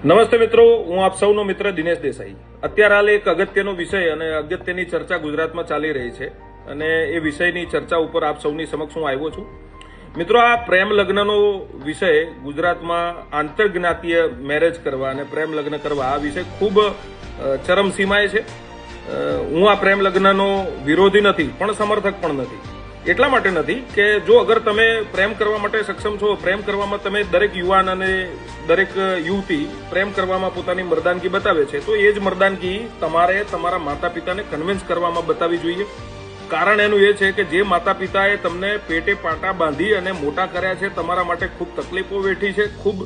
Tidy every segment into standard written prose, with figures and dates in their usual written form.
નમસ્તે મિત્રો, હું આપ સૌનો મિત્ર દિનેશ દેસાઈ. અત્યારે હાલ એક અગત્યનો વિષય અને અગત્યની ચર્ચા ગુજરાતમાં ચાલી રહી છે અને એ વિષયની ચર્ચા ઉપર આપ સૌની સમક્ષ હું આવ્યો છું. મિત્રો, આ પ્રેમ લગ્નનો વિષય ગુજરાતમાં આંતરજ્ઞાતીય મેરેજ કરવા અને પ્રેમ લગ્ન કરવા આ વિષય ખૂબ ચરમસીમાએ છે. હું આ પ્રેમ લગ્નનો વિરોધી નથી પણ સમર્થક પણ નથી. એટલા માટે નથી કે જો અગર તમે પ્રેમ કરવા માટે સક્ષમ છો, પ્રેમ કરવામાં તમે દરેક યુવાન અને દરેક યુવતી પ્રેમ કરવામાં પોતાની મર્દાનગી બતાવે છે, તો એ જ મર્દાનગી તમારે તમારા માતા પિતાને કન્વિન્સ કરવામાં બતાવવી જોઈએ. કારણ એનું એ છે કે જે માતા પિતાએ તમને પેટે પાટા બાંધી અને મોટા કર્યા છે, તમારા માટે ખૂબ તકલીફો વેઠી છે, ખૂબ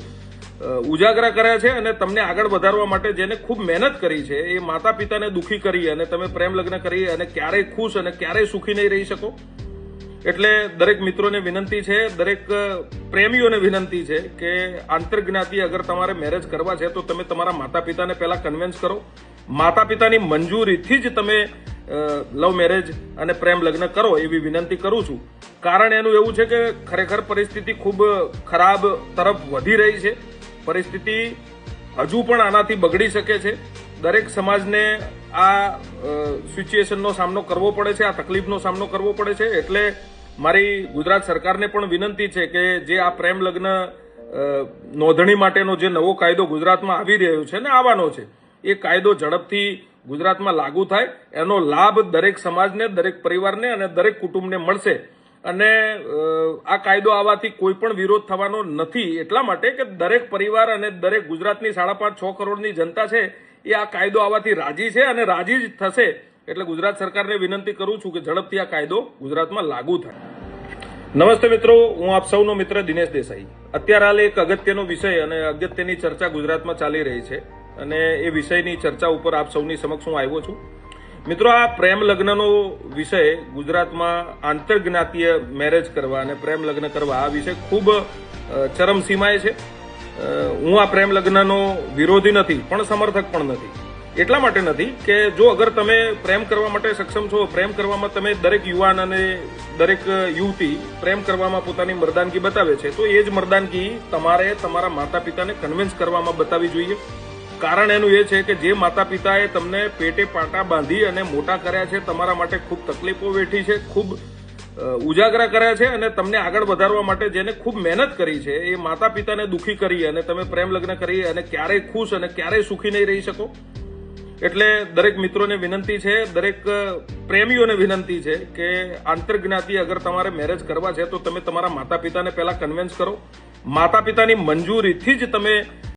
ઉજાગરા કર્યા છે અને તમને આગળ વધારવા માટે જેને ખૂબ મહેનત કરી છે, એ માતા પિતાને દુઃખી કરી અને તમે પ્રેમ લગ્ન કરી અને ક્યારેય ખુશ અને ક્યારેય સુખી નહીં રહી શકો. એટલે દરેક મિત્રોને વિનંતી છે, દરેક પ્રેમીઓને વિનંતી છે કે આંતરજ્ઞાતી અગર તમારે મેરેજ કરવા છે તો તમે તમારા માતા પિતાને પહેલા કન્વિન્સ કરો. માતા પિતાની મંજૂરીથી જ તમે લવ મેરેજ અને પ્રેમ લગ્ન કરો એવી વિનંતી કરું છું. કારણ એનું એવું છે કે ખરેખર પરિસ્થિતિ ખૂબ ખરાબ તરફ વધી રહી છે. પરિસ્થિતિ હજુ પણ આનાથી બગડી શકે છે. દરેક સમાજને આ સિચ્યુએશનનો સામનો કરવો પડે છે, આ તકલીફનો સામનો કરવો પડે છે. એટલે મારી ગુજરાત સરકારને પણ વિનંતી છે કે જે આ પ્રેમ લગ્ન નોંધણી માટેનો જે નવો કાયદો ગુજરાતમાં આવી રહ્યો છે ને આવવાનો છે, એ કાયદો ઝડપથી ગુજરાતમાં લાગુ થાય, એનો લાભ દરેક સમાજને, દરેક પરિવારને અને દરેક કુટુંબને મળશે. અને આ કાયદો આવવાથી કોઈ પણ વિરોધ થવાનો નથી, એટલા માટે કે દરેક પરિવાર અને દરેક ગુજરાતની 5.5-6 કરોડની જનતા છે એ આ કાયદો આવવાથી રાજી છે અને રાજી જ થશે. એટલે ગુજરાત સરકારને વિનંતી કરું છું કે ઝડપથી આ કાયદો ગુજરાતમાં લાગુ થાય. નમસ્તે મિત્રો, હું આપ સૌનો મિત્ર દિનેશ દેસાઈ. અત્યારે હાલ એક અગત્યનો વિષય અને અગત્યની ચર્ચા ગુજરાતમાં ચાલી રહી છે અને એ વિષયની ચર્ચા ઉપર આપ સૌની સમક્ષ હું આવ્યો છું. મિત્રો, આ પ્રેમ લગ્નનો વિષય ગુજરાતમાં આંતરજ્ઞાતીય મેરેજ કરવા અને પ્રેમ લગ્ન કરવા આ વિષય ખૂબ ચરમસીમાએ છે. હું આ પ્રેમ લગ્નનો વિરોધી નથી પણ સમર્થક પણ નથી. એટલા માટે નથી કે જો અગર તમે પ્રેમ કરવા માટે સક્ષમ છો, પ્રેમ કરવામાં તમે દરેક યુવાન અને દરેક યુવતી પ્રેમ કરવામાં પોતાની મર્દાનગી બતાવે છે, તો એ જ મર્દાનગી તમારે તમારા માતા પિતાને કન્વિન્સ કરવામાં બતાવવી જોઈએ. કારણ એનું એ છે કે જે માતા પિતાએ તમને પેટે પાટા બાંધી અને મોટા કર્યા છે, તમારા માટે ખૂબ તકલીફો વેઠી છે, ખૂબ ઉજાગરા કર્યા છે અને તમને આગળ વધારવા માટે જેને ખૂબ મહેનત કરી છે, એ માતા પિતાને દુઃખી કરી અને તમે પ્રેમ લગ્ન કરી અને ક્યારેય ખુશ અને ક્યારેય સુખી નહીં રહી શકો. એટલે દરેક મિત્રોને વિનંતી છે, દરેક પ્રેમીઓને વિનંતી છે કે આંતરજ્ઞાતી અગર તમારે મેરેજ કરવા છે તો તમે તમારા માતા પિતાને પહેલા કન્વિન્સ કરો. માતા પિતાની મંજૂરીથી જ તમે